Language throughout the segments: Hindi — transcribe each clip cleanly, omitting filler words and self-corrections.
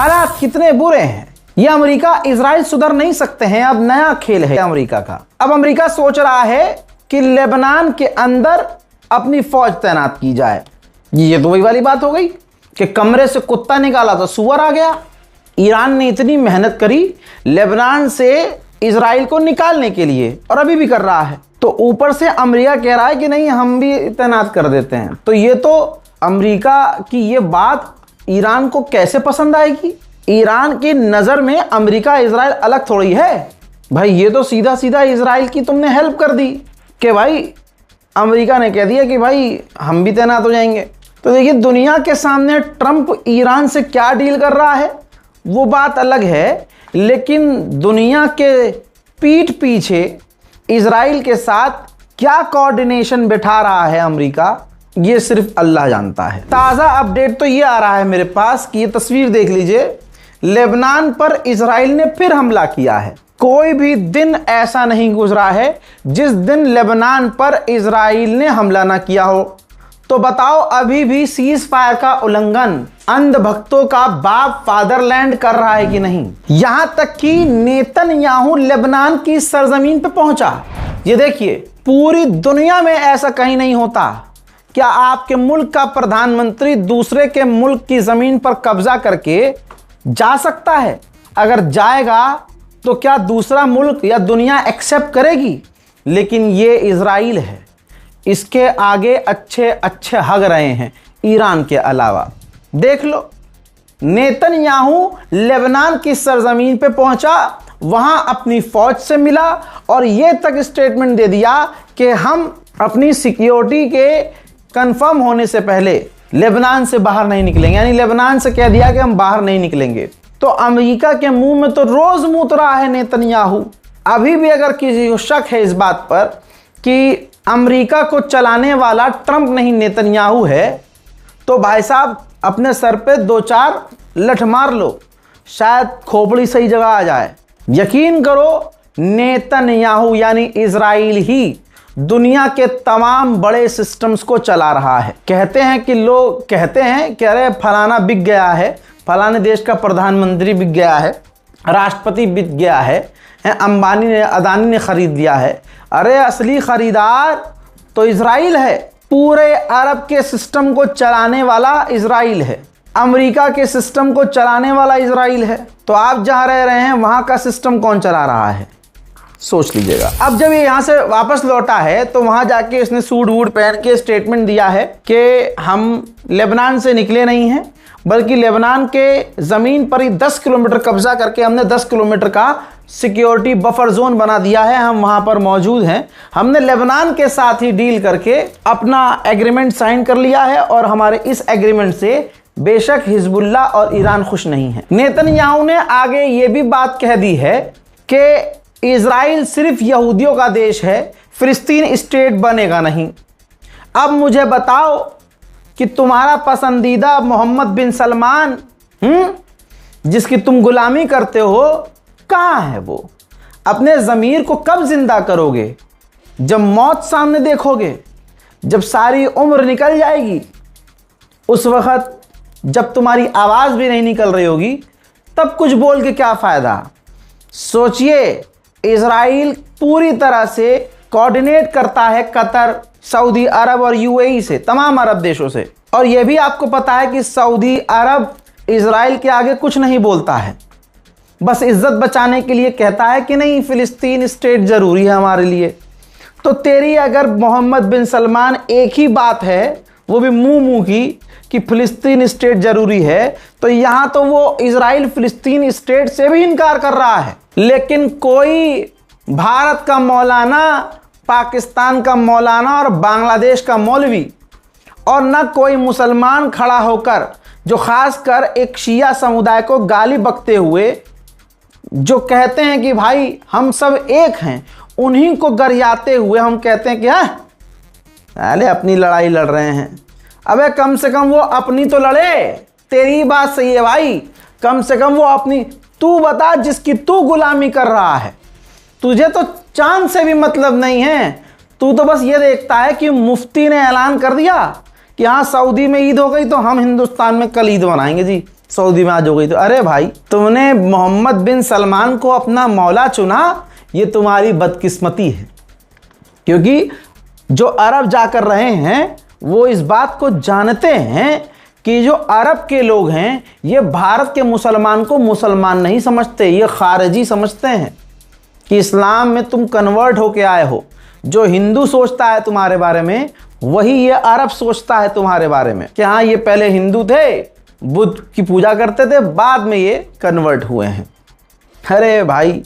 हालात कितने बुरे हैं। ये अमेरिका इजराइल सुधर नहीं सकते हैं। अब नया खेल है अमेरिका का। अब अमेरिका सोच रहा है कि लेबनान के अंदर अपनी फौज तैनात की जाए। ये तो वही वाली बात हो गई कि कमरे से कुत्ता निकाला तो सुअर आ गया। ईरान ने इतनी मेहनत करी लेबनान से इजराइल को निकालने के लिए और अभी भी कर रहा है, तो ऊपर से अमेरिका कह रहा है कि नहीं हम भी तैनात कर देते हैं। तो ये तो अमेरिका की ये बात ईरान को कैसे पसंद आएगी। ईरान की नज़र में अमेरिका इजराइल अलग थोड़ी है भाई। ये तो सीधा सीधा इजराइल की तुमने हेल्प कर दी कि भाई अमेरिका ने कह दिया कि भाई हम भी तैनात हो जाएंगे। तो देखिए दुनिया के सामने ट्रंप ईरान से क्या डील कर रहा है वो बात अलग है, लेकिन दुनिया के पीठ पीछे इजराइल के साथ क्या कोऑर्डिनेशन बिठा रहा है अमेरिका, ये सिर्फ अल्लाह जानता है। ताज़ा अपडेट तो ये आ रहा है मेरे पास कि ये तस्वीर देख लीजिए, लेबनान पर इजराइल ने फिर हमला किया है। कोई भी दिन ऐसा नहीं गुजरा है जिस दिन लेबनान पर इजराइल ने हमला ना किया हो। तो बताओ अभी भी सीज फायर का उल्लंघन अंधभक्तों का बाप फादरलैंड कर रहा है कि नहीं। यहां तक कि नेतन्याहू लेबनान की सरजमीन पर पहुंचा। ये देखिए पूरी दुनिया में ऐसा कहीं नहीं होता। क्या आपके मुल्क का प्रधानमंत्री दूसरे के मुल्क की जमीन पर कब्जा करके जा सकता है? अगर जाएगा तो क्या दूसरा मुल्क या दुनिया एक्सेप्ट करेगी? लेकिन ये इजराइल है, इसके आगे अच्छे अच्छे हग रहे हैं ईरान के अलावा। देख लो नेतन्याहू लेबनान की सरजमीन पे पहुंचा, वहां अपनी फौज से मिला और ये तक स्टेटमेंट दे दिया कि हम अपनी सिक्योरिटी के कंफर्म होने से पहले लेबनान से बाहर नहीं निकलेंगे। यानी लेबनान से कह दिया कि हम बाहर नहीं निकलेंगे। तो अमेरिका के मुंह में तो रोज मूत रहा है नेतन्याहू। अभी भी अगर किसी को शक है इस बात पर कि अमेरिका को चलाने वाला ट्रंप नहीं नेतन्याहू है, तो भाई साहब अपने सर पे दो चार लठ मार लो, शायद खोपड़ी सही जगह आ जाए। यकीन करो नेतन्याहू यानी इजराइल ही दुनिया के तमाम बड़े सिस्टम्स को चला रहा है। कहते हैं कि लोग कहते हैं कि अरे फलाना बिक गया है, फलाने देश का प्रधानमंत्री बिक गया है, राष्ट्रपति बिक गया है, अंबानी ने अदानी ने खरीद लिया है। अरे असली खरीदार तो इजराइल है। पूरे अरब के सिस्टम को चलाने वाला इजराइल है, अमेरिका के सिस्टम को चलाने वाला इजराइल है। तो आप जहां रह रहे हैं वहां का सिस्टम कौन चला रहा है, सोच लीजिएगा। अब जब ये यहां से वापस लौटा है तो वहां जाके इसने सूट वूट पहन के स्टेटमेंट दिया है कि हम लेबनान से निकले नहीं हैं, बल्कि लेबनान के ज़मीन पर ही 10 किलोमीटर कब्जा करके हमने 10 किलोमीटर का सिक्योरिटी बफर जोन बना दिया है, हम वहां पर मौजूद हैं। हमने लेबनान के साथ ही डील करके अपना एग्रीमेंट साइन कर लिया है और हमारे इस एग्रीमेंट से बेशक हिजबुल्लाह और ईरान खुश नहीं है। नेतन्याहू ने आगे ये भी बात कह दी है कि इजराइल सिर्फ यहूदियों का देश है, फिलिस्तीन स्टेट बनेगा नहीं। अब मुझे बताओ कि तुम्हारा पसंदीदा मोहम्मद बिन सलमान जिसकी तुम गुलामी करते हो, कहाँ है वो? अपने ज़मीर को कब जिंदा करोगे? जब मौत सामने देखोगे, जब सारी उम्र निकल जाएगी, उस वक्त जब तुम्हारी आवाज़ भी नहीं निकल रही होगी, तब कुछ बोल के क्या फ़ायदा? सोचिए इजराइल पूरी तरह से कोऑर्डिनेट करता है कतर, सऊदी अरब और यूएई से, तमाम अरब देशों से। और यह भी आपको पता है कि सऊदी अरब इजराइल के आगे कुछ नहीं बोलता है, बस इज्जत बचाने के लिए कहता है कि नहीं फिलिस्तीन स्टेट ज़रूरी है हमारे लिए। तो तेरी अगर मोहम्मद बिन सलमान एक ही बात है, वो भी मुंह की, कि फिलिस्तीन स्टेट ज़रूरी है, तो यहाँ तो वो इजराइल फिलिस्तीन स्टेट से भी इनकार कर रहा है। लेकिन कोई भारत का मौलाना, पाकिस्तान का मौलाना और बांग्लादेश का मौलवी और न कोई मुसलमान खड़ा होकर, जो खासकर एक शिया समुदाय को गाली बकते हुए जो कहते हैं कि भाई हम सब एक हैं, उन्हीं को गरियाते हुए हम कहते हैं कि अरे अपनी लड़ाई लड़ रहे हैं। अबे कम से कम वो अपनी तो लड़े। तेरी बात सही है भाई, कम से कम वो अपनी तू बता जिसकी तू गुलामी कर रहा है। तुझे तो चांद से भी मतलब नहीं है, तू तो बस ये देखता है कि मुफ्ती ने ऐलान कर दिया कि हाँ सऊदी में ईद हो गई तो हम हिंदुस्तान में कल ईद मनाएंगे जी, सऊदी में आज हो गई। तो अरे भाई, तुमने मोहम्मद बिन सलमान को अपना मौला चुना, ये तुम्हारी बदकिस्मती है। क्योंकि जो अरब जाकर रहे हैं वो इस बात को जानते हैं कि जो अरब के लोग हैं ये भारत के मुसलमान को मुसलमान नहीं समझते, ये खारजी समझते हैं कि इस्लाम में तुम कन्वर्ट होके आए हो। जो हिंदू सोचता है तुम्हारे बारे में वही ये अरब सोचता है तुम्हारे बारे में कि हाँ, ये पहले हिंदू थे, बुद्ध की पूजा करते थे, बाद में ये कन्वर्ट हुए हैं। अरे भाई,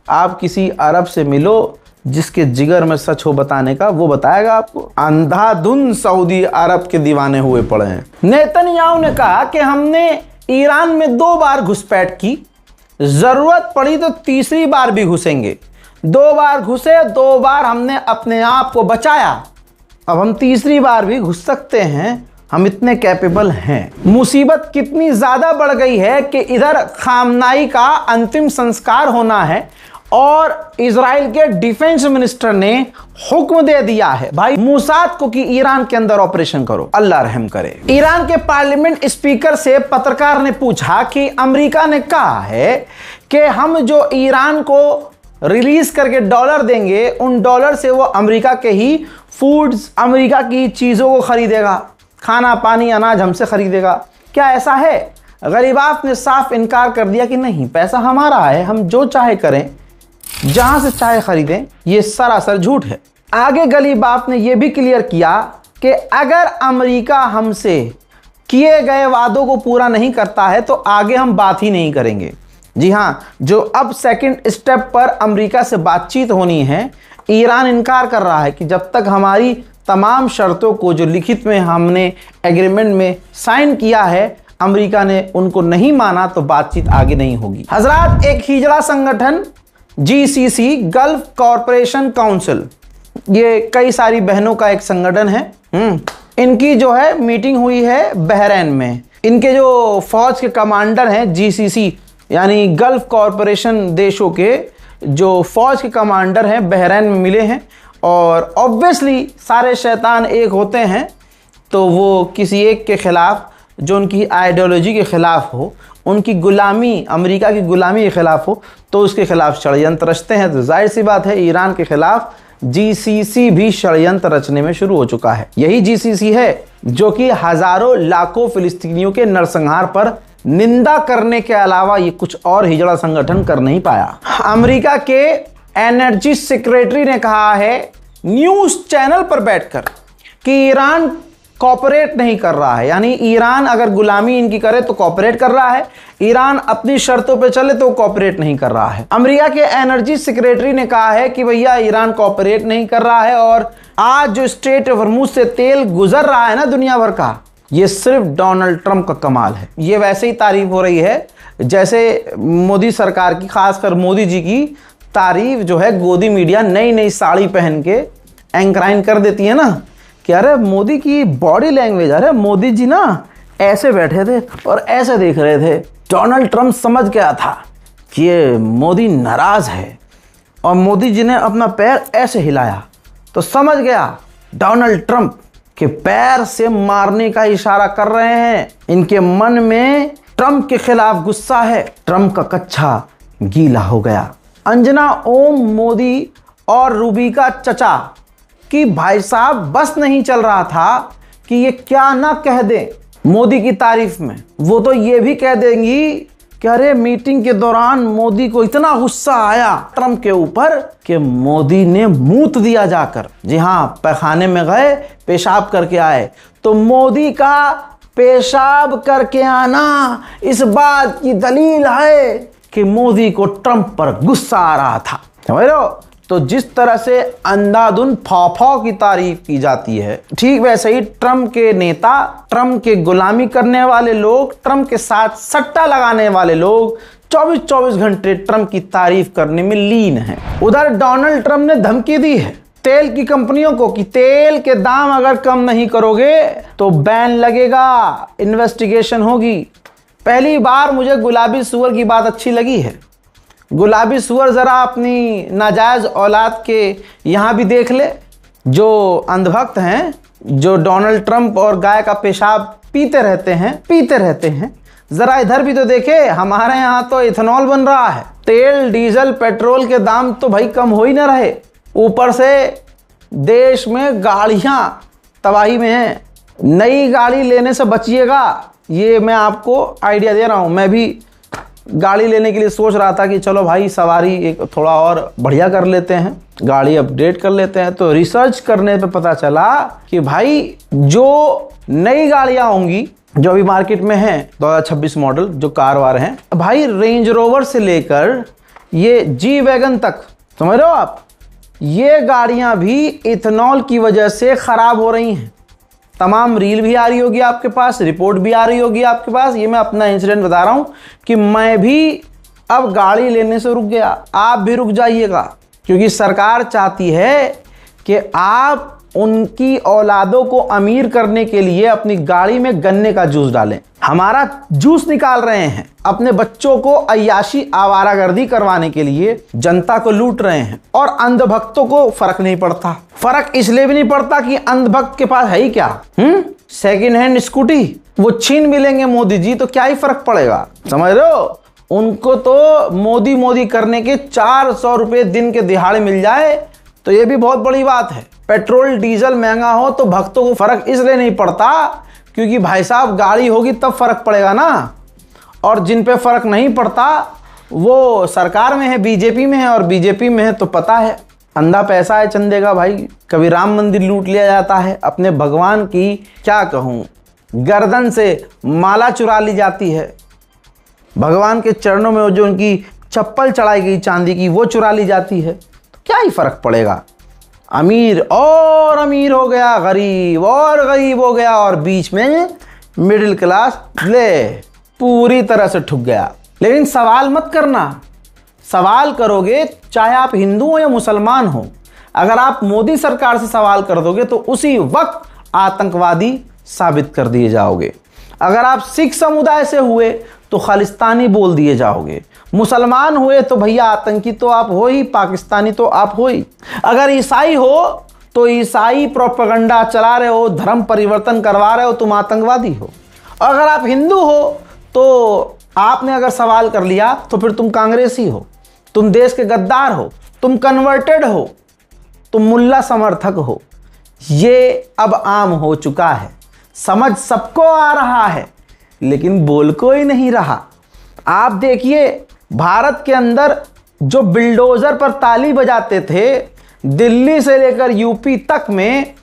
आप किसी अरब से मिलो जिसके जिगर में सच हो बताने का, वो बताएगा आपको। अंधाधुन सऊदी अरब के दीवाने हुए पड़े हैं। नेतन्याहू ने कहा कि हमने ईरान में 2 बार घुसपैठ की, जरूरत पड़ी तो तीसरी बार भी घुसेंगे। 2 बार घुसे, 2 बार हमने अपने आप को बचाया, अब हम तीसरी बार भी घुस सकते हैं, हम इतने कैपेबल हैं। मुसीबत कितनी ज्यादा बढ़ गई है कि इधर खामनाई का अंतिम संस्कार होना है और इजराइल के डिफेंस मिनिस्टर ने हुक्म दे दिया है भाई मोसाद को कि ईरान के अंदर ऑपरेशन करो। अल्लाह रहम करे। ईरान के पार्लियामेंट स्पीकर से पत्रकार ने पूछा कि अमेरिका ने कहा है कि हम जो ईरान को रिलीज करके डॉलर देंगे, उन डॉलर से वो अमेरिका के ही फूड्स, अमेरिका की चीजों को खरीदेगा, खाना पानी अनाज हमसे खरीदेगा। क्या ऐसा है? गरीबात ने साफ इनकार कर दिया कि नहीं, पैसा हमारा है, हम जो चाहे करें, जहां से चाहे खरीदें। ये सरासर झूठ है। आगे गलीबाफ ने यह भी क्लियर किया कि अगर अमेरिका हमसे किए गए वादों को पूरा नहीं करता है तो आगे हम बात ही नहीं करेंगे। जी हां, जो अब सेकंड स्टेप पर अमेरिका से बातचीत होनी है, ईरान इनकार कर रहा है कि जब तक हमारी तमाम शर्तों को जो लिखित में हमने एग्रीमेंट में साइन किया है अमेरिका ने उनको नहीं माना तो बातचीत आगे नहीं होगी। हजरात, एक हिजड़ा संगठन जीसीसी, गल्फ कॉरपोरेशन काउंसिल, ये कई सारी बहनों का एक संगठन है। इनकी जो है मीटिंग हुई है बहरीन में। इनके जो फौज के कमांडर हैं, जीसीसी यानी गल्फ कॉरपोरेशन देशों के जो फौज के कमांडर हैं बहरीन में मिले हैं। और ऑब्वियसली सारे शैतान एक होते हैं, तो वो किसी एक के खिलाफ जो उनकी आइडियोलॉजी के खिलाफ हो, उनकी गुलामी, अमेरिका की गुलामी के खिलाफ हो, तो उसके खिलाफ षड्यंत्र रचते हैं। तो जाहिर सी बात है ईरान के खिलाफ जीसीसी भी षड्यंत्र रचने में शुरू हो चुका है। यही जीसीसी है जो कि हजारों लाखों फिलिस्तीनियों के नरसंहार पर निंदा करने के अलावा ये कुछ और हिजड़ा संगठन कर नहीं पाया। अमेरिका के एनर्जी सेक्रेटरी ने कहा है न्यूज चैनल पर बैठकर कि ईरान कॉपरेट नहीं कर रहा है, यानी ईरान अगर गुलामी इनकी करे तो कॉपरेट कर रहा है, ईरान अपनी शर्तों पे चले तो कॉपरेट नहीं कर रहा है। अमेरिका के एनर्जी सेक्रेटरी ने कहा है कि भैया ईरान कॉपरेट नहीं कर रहा है और आज जो स्ट्रेट ऑफ हॉर्मुज से तेल गुजर रहा है ना दुनिया भर का, ये सिर्फ डोनाल्ड ट्रंप का कमाल है। ये वैसे ही तारीफ हो रही है जैसे मोदी सरकार की, खासकर मोदी जी की तारीफ जो है गोदी मीडिया नई नई साड़ी पहन के एंकराइन कर देती है ना कि अरे मोदी की बॉडी लैंग्वेज, अरे मोदी जी ना ऐसे बैठे थे और ऐसे देख रहे थे। डोनाल्ड ट्रंप समझ गया था कि ये मोदी नाराज है और मोदी जी ने अपना पैर ऐसे हिलाया तो समझ गया डोनाल्ड ट्रंप के पैर से मारने का इशारा कर रहे हैं। इनके मन में ट्रंप के खिलाफ गुस्सा है। ट्रंप का कच्छा गीला हो गया। अंजना ओम मोदी और रूबिका चचा कि भाई साहब बस नहीं चल रहा था कि ये क्या ना कह दे मोदी की तारीफ में। वो तो ये भी कह देंगी कि अरे मीटिंग के दौरान मोदी को इतना गुस्सा आया ट्रंप के ऊपर कि मोदी ने मूत दिया जाकर। जी हाँ, पैखाने में गए, पेशाब करके आए, तो मोदी का पेशाब करके आना इस बात की दलील है कि मोदी को ट्रंप पर गुस्सा आ रहा था। समझ रहे हो? तो जिस तरह से अंधाधुन फौफौ की तारीफ की जाती है, ठीक वैसे ही ट्रंप के नेता, ट्रंप के गुलामी करने वाले लोग, ट्रंप के साथ सट्टा लगाने वाले लोग 24-24 घंटे ट्रंप की तारीफ करने में लीन हैं। उधर डोनाल्ड ट्रंप ने धमकी दी है तेल की कंपनियों को कि तेल के दाम अगर कम नहीं करोगे तो बैन लगेगा, इन्वेस्टिगेशन होगी। पहली बार मुझे गुलाबी सूअर की बात अच्छी लगी है। गुलाबी सूअर जरा अपनी नाजायज औलाद के यहाँ भी देख ले। जो अंधभक्त हैं, जो डोनाल्ड ट्रंप और गाय का पेशाब पीते रहते हैं, जरा इधर भी तो देखे, हमारे यहाँ तो इथेनॉल बन रहा है। तेल डीजल पेट्रोल के दाम तो भाई कम हो ही ना रहे, ऊपर से देश में गाड़ियां तबाही में हैं। नई गाड़ी लेने से बचिएगा, ये मैं आपको आइडिया दे रहा हूं। मैं भी गाड़ी लेने के लिए सोच रहा था कि चलो भाई सवारी एक थोड़ा और बढ़िया कर लेते हैं, गाड़ी अपडेट कर लेते हैं। तो रिसर्च करने पे पता चला कि भाई जो नई गाड़ियां होंगी जो अभी मार्केट में हैं 2026 मॉडल जो कार वार हैं, भाई रेंज रोवर से लेकर ये जी वैगन तक, समझ रहे हो आप, ये गाड़ियां भी इथेनॉल की वजह से खराब हो रही हैं। तमाम रील भी आ रही होगी आपके पास, रिपोर्ट भी आ रही होगी आपके पास। ये मैं अपना इंसिडेंट बता रहा हूं कि मैं भी अब गाड़ी लेने से रुक गया, आप भी रुक जाइएगा, क्योंकि सरकार चाहती है कि आप उनकी औलादों को अमीर करने के लिए अपनी गाड़ी में गन्ने का जूस डालें। हमारा जूस निकाल रहे हैं, अपने बच्चों को अय्याशी आवारागर्दी करवाने के लिए जनता को लूट रहे हैं। और अंधभक्तों को फर्क नहीं पड़ता। फर्क इसलिए भी नहीं पड़ता कि अंधभक्त के पास है ही क्या, सेकेंड हैंड स्कूटी, वो छीन मिलेंगे मोदी जी तो क्या ही फर्क पड़ेगा, समझ रहे हो। उनको तो मोदी मोदी करने के 400 रुपए दिन के दिहाड़े मिल जाए तो ये भी बहुत बड़ी बात है। पेट्रोल डीजल महंगा हो तो भक्तों को फर्क इसलिए नहीं पड़ता क्योंकि भाई साहब गाड़ी होगी तब फर्क पड़ेगा ना। और जिन पे फर्क नहीं पड़ता वो सरकार में है, बीजेपी में है, और बीजेपी में है तो पता है अंधा पैसा है चंदे का भाई। कभी राम मंदिर लूट लिया जाता है, अपने भगवान की क्या कहूँ गर्दन से माला चुरा ली जाती है, भगवान के चरणों में जो उनकी चप्पल चढ़ाई गई चांदी की वो चुरा ली जाती है, तो क्या ही फर्क पड़ेगा। अमीर और अमीर हो गया, गरीब और गरीब हो गया, और बीच में मिडिल क्लास ले पूरी तरह से ठुक गया। लेकिन सवाल मत करना, सवाल करोगे चाहे आप हिंदू हो या मुसलमान हो, अगर आप मोदी सरकार से सवाल कर दोगे तो उसी वक्त आतंकवादी साबित कर दिए जाओगे। अगर आप सिख समुदाय से हुए तो खालिस्तानी बोल दिए जाओगे, मुसलमान हुए तो भैया आतंकी तो आप हो ही, पाकिस्तानी तो आप हो ही। अगर ईसाई हो तो ईसाई प्रोपेगेंडा चला रहे हो, धर्म परिवर्तन करवा रहे हो, तुम आतंकवादी हो। और अगर आप हिंदू हो तो आपने अगर सवाल कर लिया तो फिर तुम कांग्रेसी हो, तुम देश के गद्दार हो, तुम कन्वर्टेड हो, तुम मुल्ला समर्थक हो। ये अब आम हो चुका है, समझ सबको आ रहा है लेकिन बोल कोई नहीं रहा। आप देखिए भारत के अंदर जो बिल्डोजर पर ताली बजाते थे दिल्ली से लेकर यूपी तक में,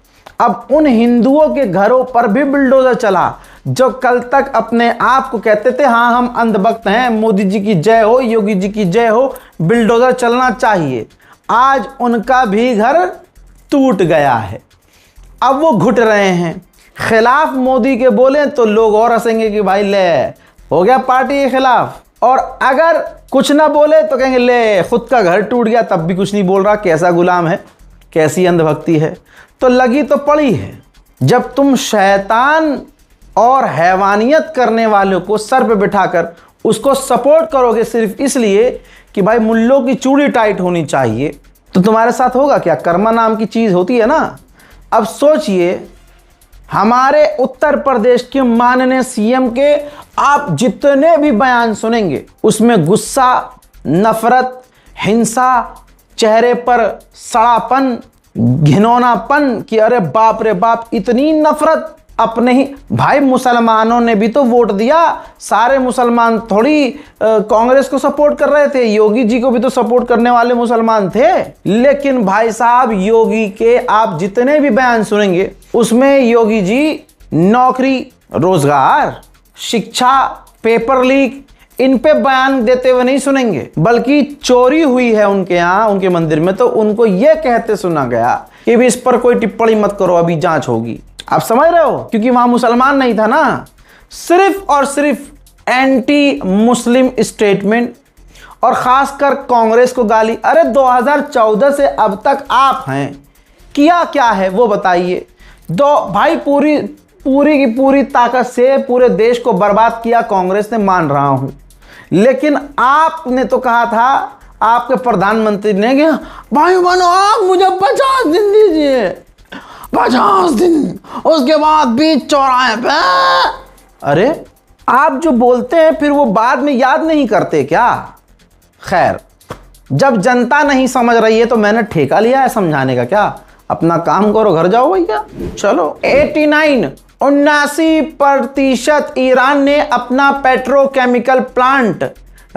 अब उन हिंदुओं के घरों पर भी बिल्डोजर चला जो कल तक अपने आप को कहते थे हाँ हम अंधभक्त हैं, मोदी जी की जय हो, योगी जी की जय हो, बिल्डोजर चलना चाहिए। आज उनका भी घर टूट गया है, अब वो घुट रहे हैं। खिलाफ मोदी के बोले तो लोग और हंसेंगे कि भाई ले हो गया पार्टी के खिलाफ, और अगर कुछ ना बोले तो कहेंगे ले खुद का घर टूट गया तब भी कुछ नहीं बोल रहा, कैसा गुलाम है, कैसी अंधभक्ति है। तो लगी तो पड़ी है। जब तुम शैतान और हैवानियत करने वालों को सर पे बिठाकर उसको सपोर्ट करोगे सिर्फ इसलिए कि भाई मुल्लों की चूड़ी टाइट होनी चाहिए, तो तुम्हारे साथ होगा क्या। कर्मा नाम की चीज होती है ना। अब सोचिए हमारे उत्तर प्रदेश के माननीय सीएम के आप जितने भी बयान सुनेंगे उसमें गुस्सा, नफरत, हिंसा, चेहरे पर सड़ापन, घिनौनापन कि अरे बाप रे बाप, इतनी नफरत अपने ही भाई। मुसलमानों ने भी तो वोट दिया, सारे मुसलमान थोड़ी कांग्रेस को सपोर्ट कर रहे थे, योगी जी को भी तो सपोर्ट करने वाले मुसलमान थे। लेकिन भाई साहब योगी के आप जितने भी बयान सुनेंगे उसमें योगी जी नौकरी, रोजगार, शिक्षा, पेपर लीक इन पे बयान देते हुए नहीं सुनेंगे, बल्कि चोरी हुई है उनके यहाँ, उनके मंदिर में, तो उनको यह कहते सुना गया कि भी इस पर कोई टिप्पणी मत करो, अभी जांच होगी। आप समझ रहे हो, क्योंकि वहां मुसलमान नहीं था ना। सिर्फ और सिर्फ एंटी मुस्लिम स्टेटमेंट, और खासकर कांग्रेस को गाली। अरे 2014 से अब तक आप हैं, किया क्या है वो बताइए। दो भाई पूरी की पूरी ताकत से पूरे देश को बर्बाद किया कांग्रेस ने, मान रहा हूं। लेकिन आपने तो कहा था, आपके प्रधानमंत्री ने कि भाई बनो आप मुझे 50 दिन दीजिए, 50 दिन, उसके बाद बीच चौराहे पे। अरे आप जो बोलते हैं फिर वो बाद में याद नहीं करते क्या? खैर, जब जनता नहीं समझ रही है तो मैंने ठेका लिया है समझाने का। क्या अपना काम करो, घर जाओ भैया। चलो 79% ईरान ने अपना पेट्रोकेमिकल प्लांट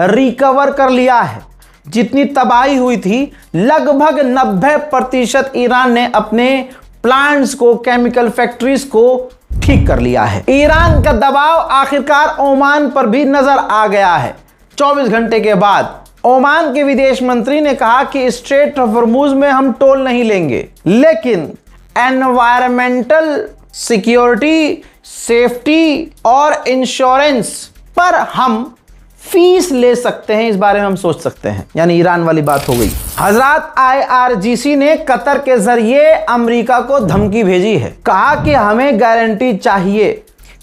रिकवर कर लिया है। जितनी तबाही हुई थी लगभग 90% ईरान ने अपने प्लांट्स को, केमिकल फैक्ट्रीज को ठीक कर लिया है। ईरान का दबाव आखिरकार ओमान पर भी नजर आ गया है। 24 घंटे के बाद ओमान के विदेश मंत्री ने कहा कि स्ट्रेट ऑफ हॉर्मुज में हम टोल नहीं लेंगे, लेकिन एनवायरमेंटल सिक्योरिटी, सेफ्टी और इंश्योरेंस पर हम फीस ले सकते हैं। इस बारे में हम सोच सकते हैं। यानी ईरान वाली बात हो गई। हजरत IRGC ने कतर के जरिए अमेरिका को धमकी भेजी है। कहा कि हमें गारंटी चाहिए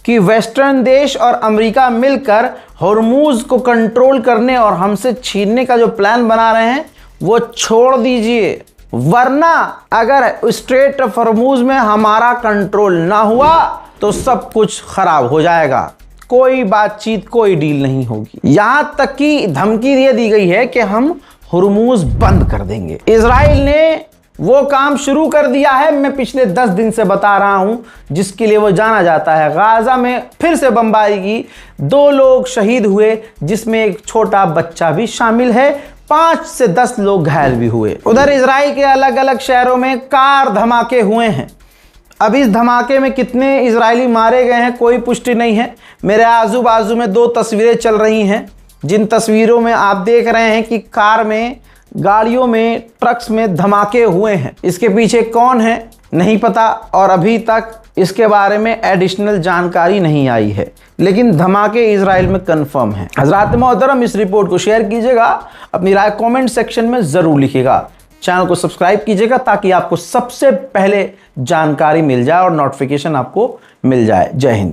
कि वेस्टर्न देश और अमेरिका मिलकर हॉर्मुज को कंट्रोल करने और हमसे छीनने का जो प्लान बना रहे हैं वो छोड़ दीजिए, वरना अगर स्ट्रेट ऑफ हॉर्मुज में हमारा कंट्रोल ना हुआ तो सब कुछ खराब हो जाएगा। कोई बातचीत, कोई डील नहीं होगी। यहां तक कि धमकी ये दी गई है कि हम हॉर्मुज बंद कर देंगे। इजराइल ने वो काम शुरू कर दिया है, मैं पिछले 10 दिन से बता रहा हूं, जिसके लिए वो जाना जाता है। गाजा में फिर से बमबारी की, 2 लोग शहीद हुए, जिसमें एक छोटा बच्चा भी शामिल है। 5 से 10 लोग घायल भी हुए। उधर इजराइल के अलग अलग शहरों में कार धमाके हुए हैं। अब इस धमाके में कितने इजरायली मारे गए हैं कोई पुष्टि नहीं है। मेरे आजू बाजू में 2 तस्वीरें चल रही हैं, जिन तस्वीरों में आप देख रहे हैं कि कार में, गाड़ियों में, ट्रक्स में धमाके हुए हैं। इसके पीछे कौन है नहीं पता और अभी तक इसके बारे में एडिशनल जानकारी नहीं आई है, लेकिन धमाके इजराइल में कंफर्म है। हजरात मोहतरम, इस रिपोर्ट को शेयर कीजिएगा, अपनी राय कमेंट सेक्शन में जरूर लिखिएगा। चैनल को सब्सक्राइब कीजिएगा ताकि आपको सबसे पहले जानकारी मिल जाए और नोटिफिकेशन आपको मिल जाए। जय हिंद।